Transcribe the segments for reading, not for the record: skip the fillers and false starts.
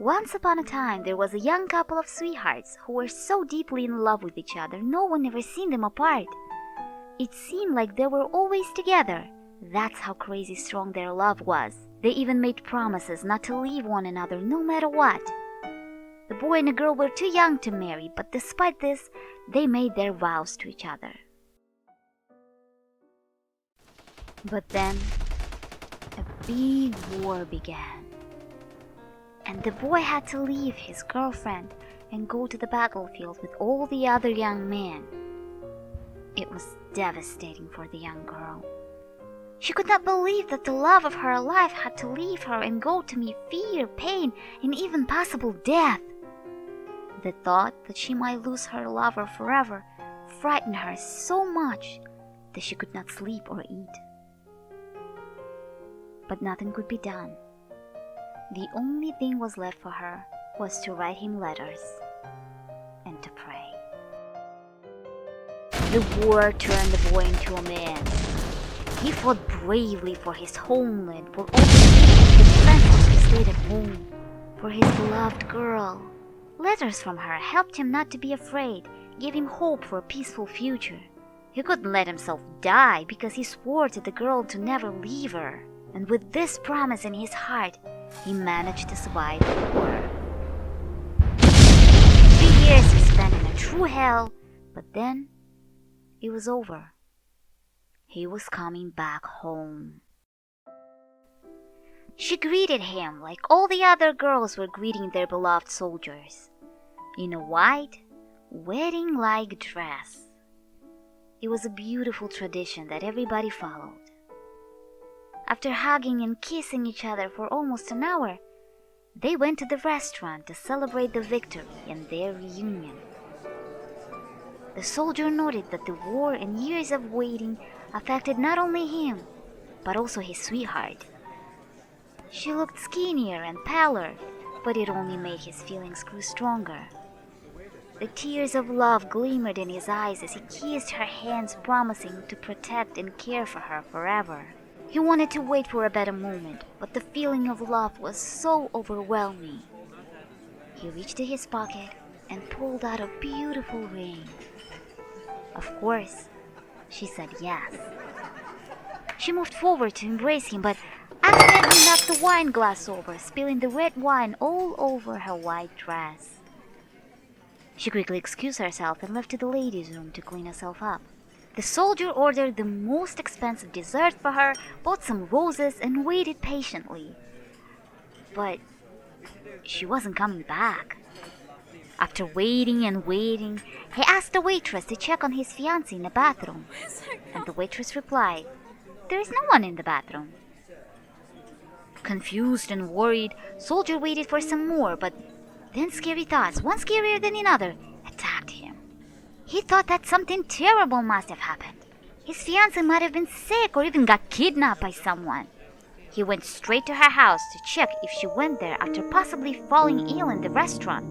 Once upon a time, there was a young couple of sweethearts who were so deeply in love with each other, no one ever seen them apart. It seemed like they were always together. That's how crazy strong their love was. They even made promises not to leave one another no matter what. The boy and the girl were too young to marry, but despite this, they made their vows to each other. But then, a big war began. And the boy had to leave his girlfriend and go to the battlefield with all the other young men. It was devastating for the young girl. She could not believe that the love of her life had to leave her and go to meet fear, pain, and even possible death. The thought that she might lose her lover forever frightened her so much that she could not sleep or eat. But nothing could be done. The only thing was left for her was to write him letters and to pray. The war turned the boy into a man. He fought bravely for his homeland, for all the defenseless who stayed at home, for his beloved girl. Letters from her helped him not to be afraid, gave him hope for a peaceful future. He couldn't let himself die because he swore to the girl to never leave her. And with this promise in his heart, he managed to survive the war. 3 years he spent in a true hell, but then it was over. He was coming back home. She greeted him like all the other girls were greeting their beloved soldiers, in a white, wedding-like dress. It was a beautiful tradition that everybody followed. After hugging and kissing each other for almost an hour, they went to the restaurant to celebrate the victory and their reunion. The soldier noted that the war and years of waiting affected not only him, but also his sweetheart. She looked skinnier and paler, but it only made his feelings grow stronger. The tears of love glimmered in his eyes as he kissed her hands, promising to protect and care for her forever. He wanted to wait for a better moment, but the feeling of love was so overwhelming. He reached to his pocket and pulled out a beautiful ring. Of course, she said yes. She moved forward to embrace him, but accidentally knocked the wine glass over, spilling the red wine all over her white dress. She quickly excused herself and left to the ladies' room to clean herself up. The soldier ordered the most expensive dessert for her, bought some roses, and waited patiently. But she wasn't coming back. After waiting and waiting, he asked the waitress to check on his fiancée in the bathroom. And the waitress replied, "There is no one in the bathroom." Confused and worried, soldier waited for some more, but then scary thoughts, one scarier than another, attacked him. He thought that something terrible must have happened. His fiancée might have been sick or even got kidnapped by someone. He went straight to her house to check if she went there after possibly falling ill in the restaurant.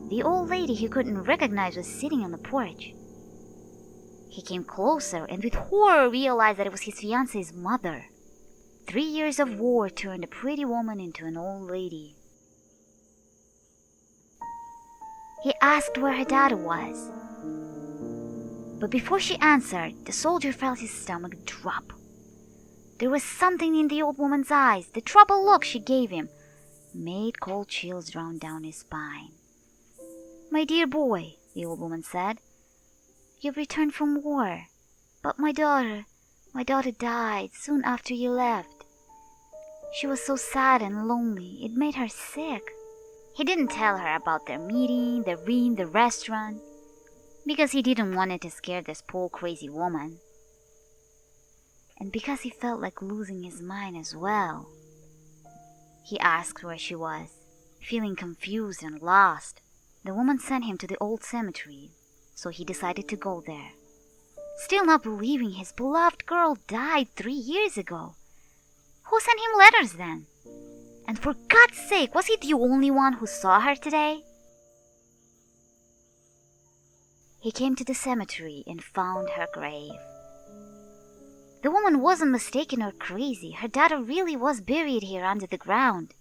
The old lady he couldn't recognize was sitting on the porch. He came closer and with horror realized that it was his fiancée's mother. 3 years of war turned a pretty woman into an old lady. He asked where her daughter was. But before she answered, the soldier felt his stomach drop. There was something in the old woman's eyes. The troubled look she gave him made cold chills run down his spine. "My dear boy," the old woman said, "you've returned from war. But my daughter died soon after you left. She was so sad and lonely, it made her sick." He didn't tell her about their meeting, the ring, the restaurant, because he didn't want it to scare this poor crazy woman. And because he felt like losing his mind as well. He asked where she was, feeling confused and lost. The woman sent him to the old cemetery, so he decided to go there. Still not believing his beloved girl died 3 years ago. Who sent him letters then? And for God's sake, was he the only one who saw her today? He came to the cemetery and found her grave. The woman wasn't mistaken or crazy. Her daughter really was buried here under the ground.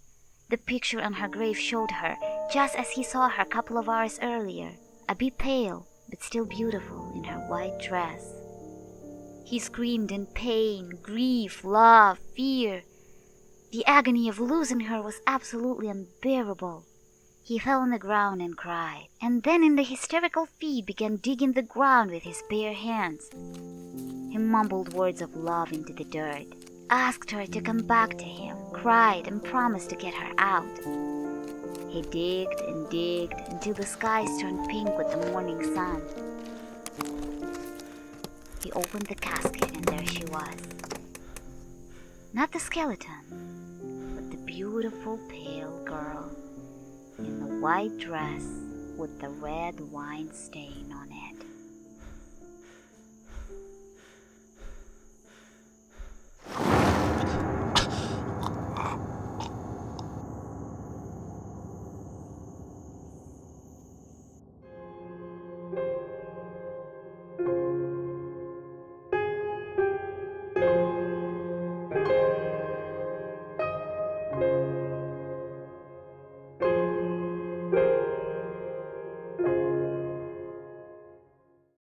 The picture on her grave showed her, just as he saw her a couple of hours earlier, a bit pale, but still beautiful in her white dress. He screamed in pain, grief, love, fear. The agony of losing her was absolutely unbearable. He fell on the ground and cried, and then in the hysterical fit began digging the ground with his bare hands. He mumbled words of love into the dirt, asked her to come back to him, cried and promised to get her out. He digged and digged until the skies turned pink with the morning sun. He opened the casket and there she was. Not the skeleton, but the beautiful pale girl in the white dress with the red wine stain on it.